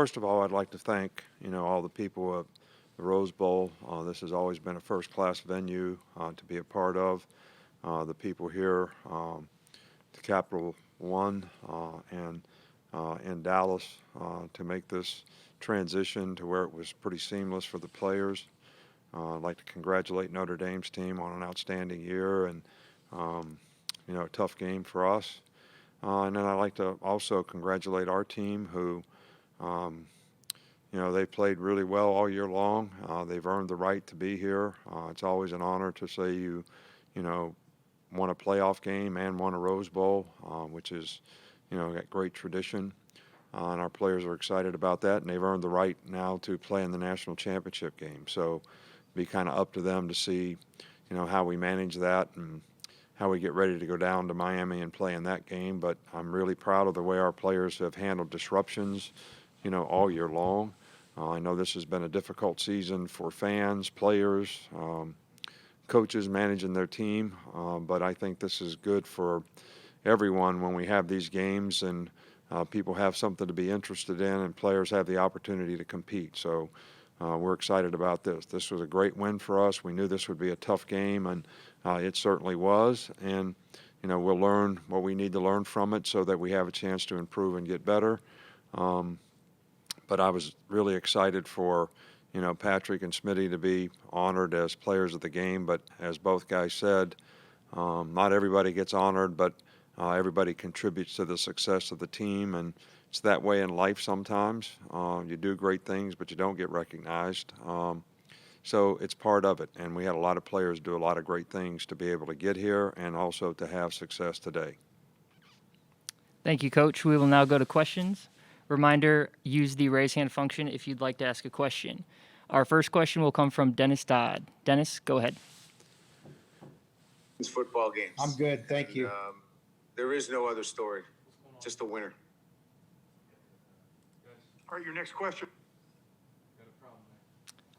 first of all, I'd like to thank, all the people at the Rose Bowl. This has always been a first-class venue to be a part of. The people here, the Capital One, and in Dallas to make this transition to where it was pretty seamless for the players. I'd like to congratulate Notre Dame's team on an outstanding year and, a tough game for us. And then I'd like to also congratulate our team who, they played really well all year long. They've earned the right to be here. It's always an honor to say you won a playoff game and won a Rose Bowl, which is, got great tradition. And our players are excited about that, and they've earned the right now to play in the national championship game. So it'll be kind of up to them to see, how we manage that and how we get ready to go down to Miami and play in that game. But I'm really proud of the way our players have handled disruptions, all year long. I know this has been a difficult season for fans, players, coaches managing their team, but I think this is good for everyone when we have these games and people have something to be interested in and players have the opportunity to compete. So we're excited about this. This was a great win for us. We knew this would be a tough game, and it certainly was. And, we'll learn what we need to learn from it so that we have a chance to improve and get better. But I was really excited for, Patrick and Smitty to be honored as players of the game. But as both guys said, not everybody gets honored, but everybody contributes to the success of the team. And it's that way in life sometimes. You do great things, but you don't get recognized. So it's part of it. And we had a lot of players do a lot of great things to be able to get here and also to have success today. Thank you, Coach. We will now go to questions. Reminder, use the raise hand function if you'd like to ask a question. Our first question will come from Dennis Dodd. Dennis, go ahead. It's football games. I'm good, thank you. There is no other story, just a winner. All right, your next question.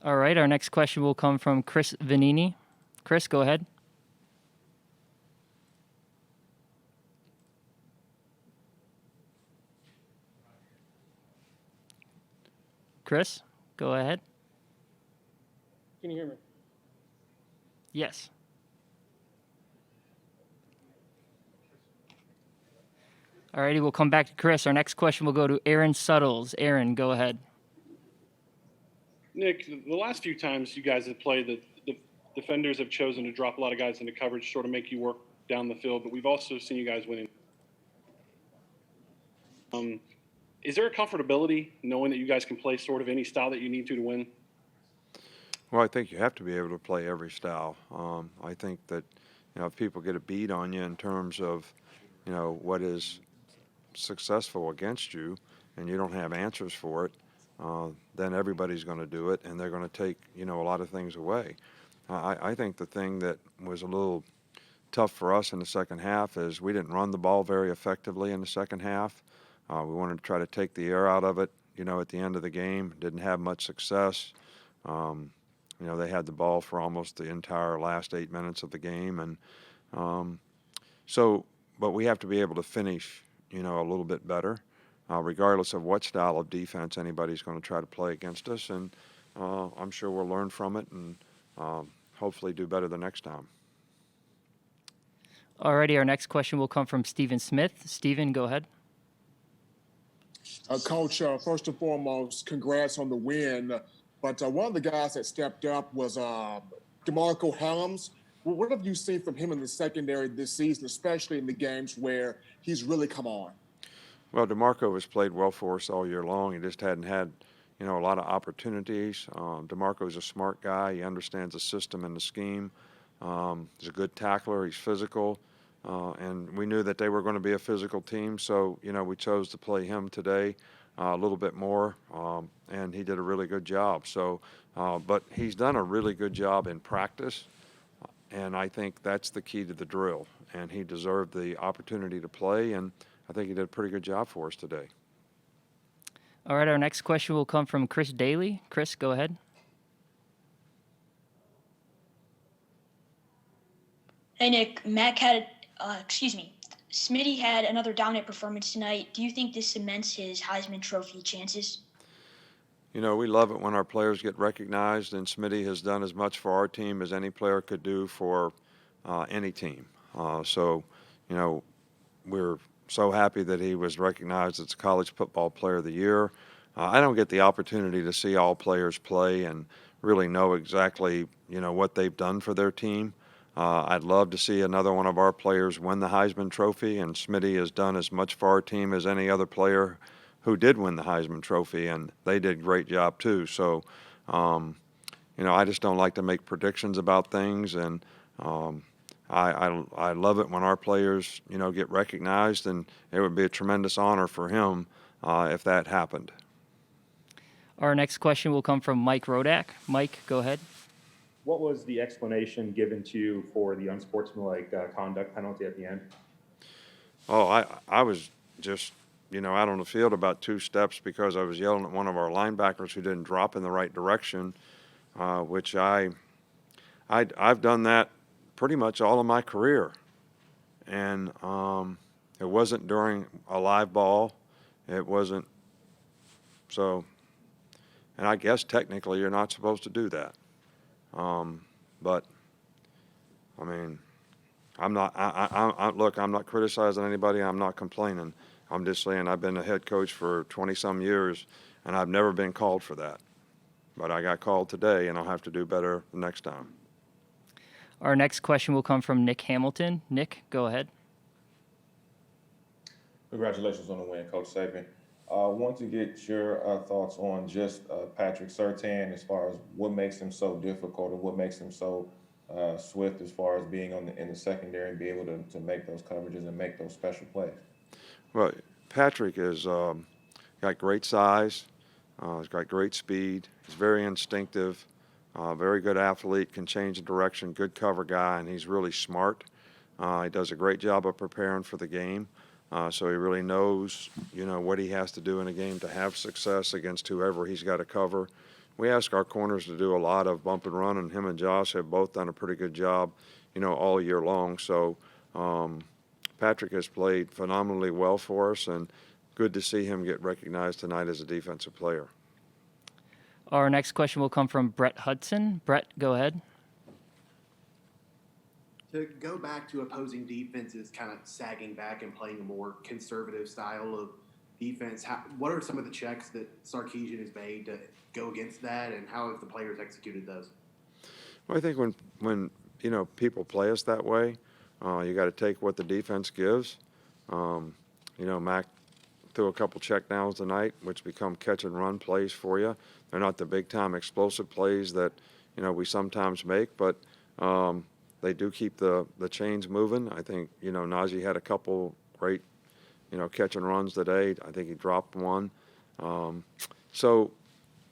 All right, our next question will come from Chris Vanini. Chris, go ahead. Chris, go ahead. Can you hear me? Yes. All righty, we'll come back to Chris. Our next question will go to Aaron Suttles. Aaron, go ahead. Nick, the last few times you guys have played, the defenders have chosen to drop a lot of guys into coverage, sort of make you work down the field, but we've also seen you guys winning. Is there a comfortability knowing that you guys can play sort of any style that you need to win? Well, I think you have to be able to play every style. I think that, if people get a beat on you in terms of, what is successful against you and you don't have answers for it, then everybody's going to do it and they're going to take, a lot of things away. I think the thing that was a little tough for us in the second half is we didn't run the ball very effectively in the second half. We wanted to try to take the air out of it, at the end of the game. Didn't have much success. They had the ball for almost the entire last 8 minutes of the game. And but we have to be able to finish, a little bit better, regardless of what style of defense anybody's going to try to play against us. And I'm sure we'll learn from it and hopefully do better the next time. Alrighty, our next question will come from Stephen Smith. Stephen, go ahead. Coach, first and foremost, congrats on the win. But one of the guys that stepped up was Demarco Helms. What have you seen from him in the secondary this season, especially in the games where he's really come on? Well, Demarco has played well for us all year long. He just hadn't had, a lot of opportunities. Demarco's a smart guy. He understands the system and the scheme. He's a good tackler. He's physical. And we knew that they were going to be a physical team, so, we chose to play him today a little bit more, and he did a really good job. So, but he's done a really good job in practice, and I think that's the key to the drill. And he deserved the opportunity to play, and I think he did a pretty good job for us today. All right, our next question will come from Chris Daly. Chris, go ahead. Hey, Nick. Smitty had another dominant performance tonight. Do you think this cements his Heisman Trophy chances? we love it when our players get recognized, and Smitty has done as much for our team as any player could do for any team. So, we're so happy that he was recognized as College Football Player of the Year. I don't get the opportunity to see all players play and really know exactly, what they've done for their team. I'd love to see another one of our players win the Heisman Trophy, and Smitty has done as much for our team as any other player who did win the Heisman Trophy, and they did a great job too. So, I just don't like to make predictions about things, and I love it when our players, get recognized, and it would be a tremendous honor for him if that happened. Our next question will come from Mike Rodak. Mike, go ahead. What was the explanation given to you for the unsportsmanlike conduct penalty at the end? Oh, I was just, out on the field about 2 steps because I was yelling at one of our linebackers who didn't drop in the right direction, which I've done that pretty much all of my career. And it wasn't during a live ball. It wasn't. So, and I guess technically you're not supposed to do that. But, I mean, I'm not, look, I'm not criticizing anybody. I'm not complaining. I'm just saying I've been a head coach for 20-some years, and I've never been called for that. But I got called today, and I'll have to do better the next time. Our next question will come from Nick Hamilton. Nick, go ahead. Congratulations on the win, Coach Saban. Want to get your thoughts on just Patrick Surtain as far as what makes him so difficult and what makes him so swift as far as being in the secondary and be able to make those coverages and make those special plays. Well, Patrick has got great size. He's got great speed. He's very instinctive, very good athlete, can change the direction, good cover guy, and he's really smart. He does a great job of preparing for the game. So he really knows, what he has to do in a game to have success against whoever he's got to cover. We ask our corners to do a lot of bump and run, and him and Josh have both done a pretty good job, all year long. So Patrick has played phenomenally well for us, and good to see him get recognized tonight as a defensive player. Our next question will come from Brett Hudson. Brett, go ahead. To go back to opposing defenses kind of sagging back and playing a more conservative style of defense, what are some of the checks that Sarkisian has made to go against that, and how have the players executed those? Well, I think when people play us that way, you got to take what the defense gives. Mac threw a couple check downs tonight, which become catch and run plays for you. They're not the big time explosive plays that we sometimes make, but they do keep the chains moving. I think, Najee had a couple great, catch and runs today. I think he dropped one.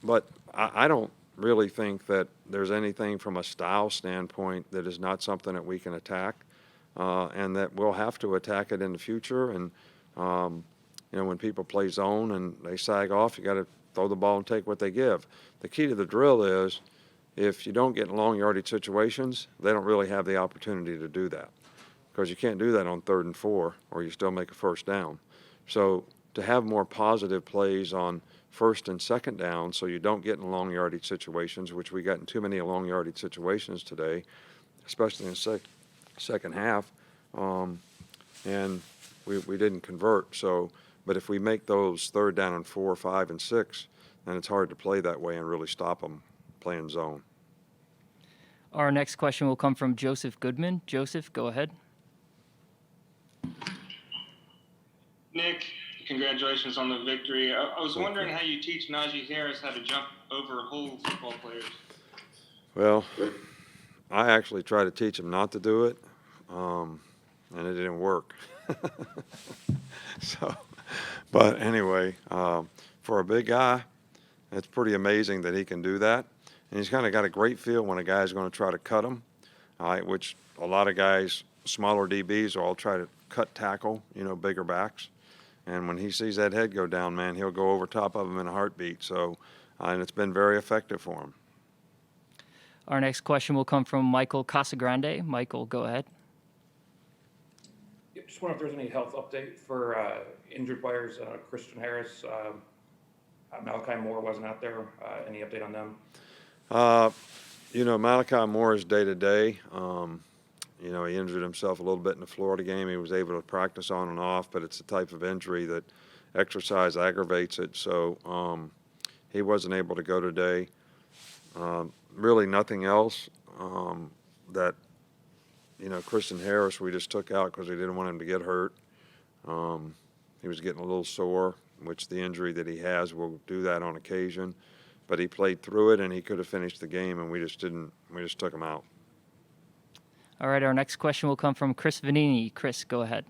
But I don't really think that there's anything from a style standpoint that is not something that we can attack, and that we'll have to attack it in the future. And, when people play zone and they sag off, you got to throw the ball and take what they give. The key to the drill is, if you don't get in long yardage situations, they don't really have the opportunity to do that, because you can't do that on 3rd and 4, or you still make a first down. So to have more positive plays on 1st and 2nd down, so you don't get in long yardage situations, which we got in too many long yardage situations today, especially in the second half, and we didn't convert. So, but if we make those 3rd down and 4, 5, and 6, then it's hard to play that way and really stop them playing zone. Our next question will come from Joseph Goodman. Joseph, go ahead. Nick, congratulations on the victory. I was wondering how you teach Najee Harris how to jump over whole football players. Well, I actually tried to teach him not to do it, and it didn't work. But anyway, for a big guy, it's pretty amazing that he can do that. And he's kind of got a great feel when a guy's going to try to cut him, which a lot of guys, smaller DBs, will all try to cut tackle, bigger backs. And when he sees that head go down, man, he'll go over top of him in a heartbeat. So, and it's been very effective for him. Our next question will come from Michael Casagrande. Michael, go ahead. Just wonder if there's any health update for injured players. Christian Harris Malachi Moore wasn't out there. Any update on them? Malachi Moore is day to day. He injured himself a little bit in the Florida game. He was able to practice on and off, but it's the type of injury that exercise aggravates it. So he wasn't able to go today. Really nothing else that, Christian Harris we just took out because we didn't want him to get hurt. He was getting a little sore, which the injury that he has will do that on occasion. But he played through it, and he could have finished the game, and we just didn't. We just took him out. All right, our next question will come from Chris Vanini. Chris, go ahead.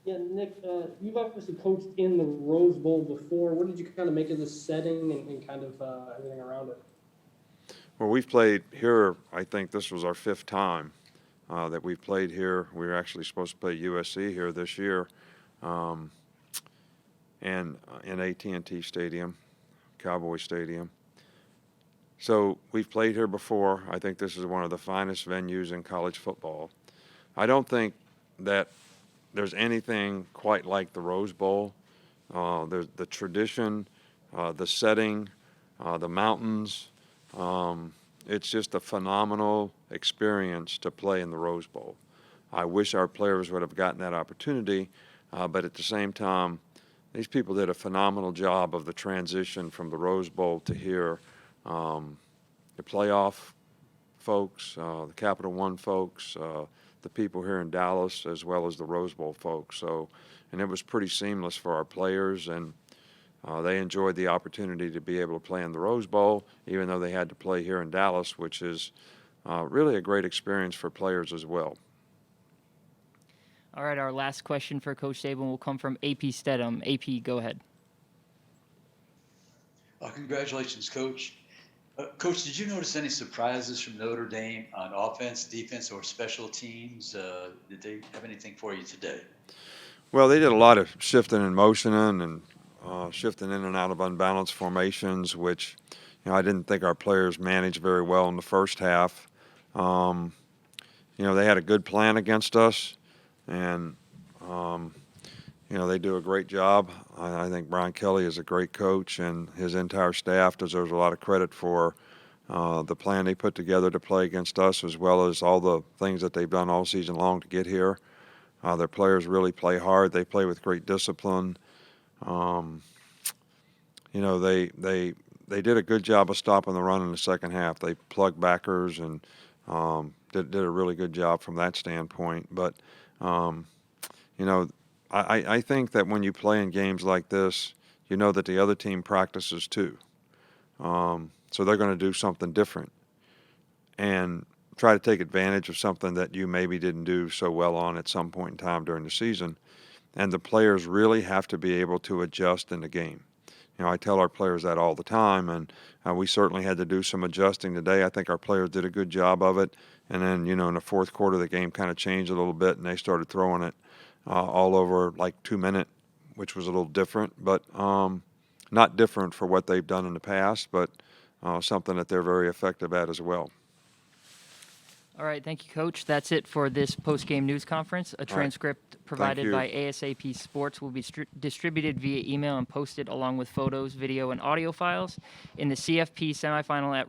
Yeah, Nick, you've obviously coached in the Rose Bowl before. What did you kind of make of this setting and kind of everything around it? Well, we've played here. I think this was our 5th time that we've played here. We were actually supposed to play USC here this year, and in AT&T Stadium, Cowboy Stadium. So we've played here before. I think this is one of the finest venues in college football. I don't think that there's anything quite like the Rose Bowl. There's the tradition, the setting, the mountains. It's just a phenomenal experience to play in the Rose Bowl. I wish our players would have gotten that opportunity, but at the same time, these people did a phenomenal job of the transition from the Rose Bowl to here. The playoff folks, the Capital One folks, the people here in Dallas, as well as the Rose Bowl folks. And it was pretty seamless for our players, and they enjoyed the opportunity to be able to play in the Rose Bowl, even though they had to play here in Dallas, which is really a great experience for players as well. All right, our last question for Coach Saban will come from AP Stedham. AP, go ahead. Congratulations, Coach. Coach, did you notice any surprises from Notre Dame on offense, defense, or special teams? Did they have anything for you today? Well, they did a lot of shifting and motioning and shifting in and out of unbalanced formations, which I didn't think our players managed very well in the first half. They had a good plan against us, and they do a great job. I think Brian Kelly is a great coach, and his entire staff deserves a lot of credit for the plan they put together to play against us, as well as all the things that they've done all season long to get here. Their players really play hard. They play with great discipline. They did a good job of stopping the run in the second half. They plugged backers and did a really good job from that standpoint. But I think that when you play in games like this, you know that the other team practices too. So they're going to do something different and try to take advantage of something that you maybe didn't do so well on at some point in time during the season. And the players really have to be able to adjust in the game. I tell our players that all the time, and we certainly had to do some adjusting today. I think our players did a good job of it. And then, in the fourth quarter, the game kind of changed a little bit, and they started throwing it all over like 2 minute, which was a little different, but not different for what they've done in the past, but something that they're very effective at as well. All right, thank you, Coach. That's it for this post-game news conference. A transcript provided by ASAP Sports will be distributed via email and posted along with photos, video, and audio files in the CFP semifinal at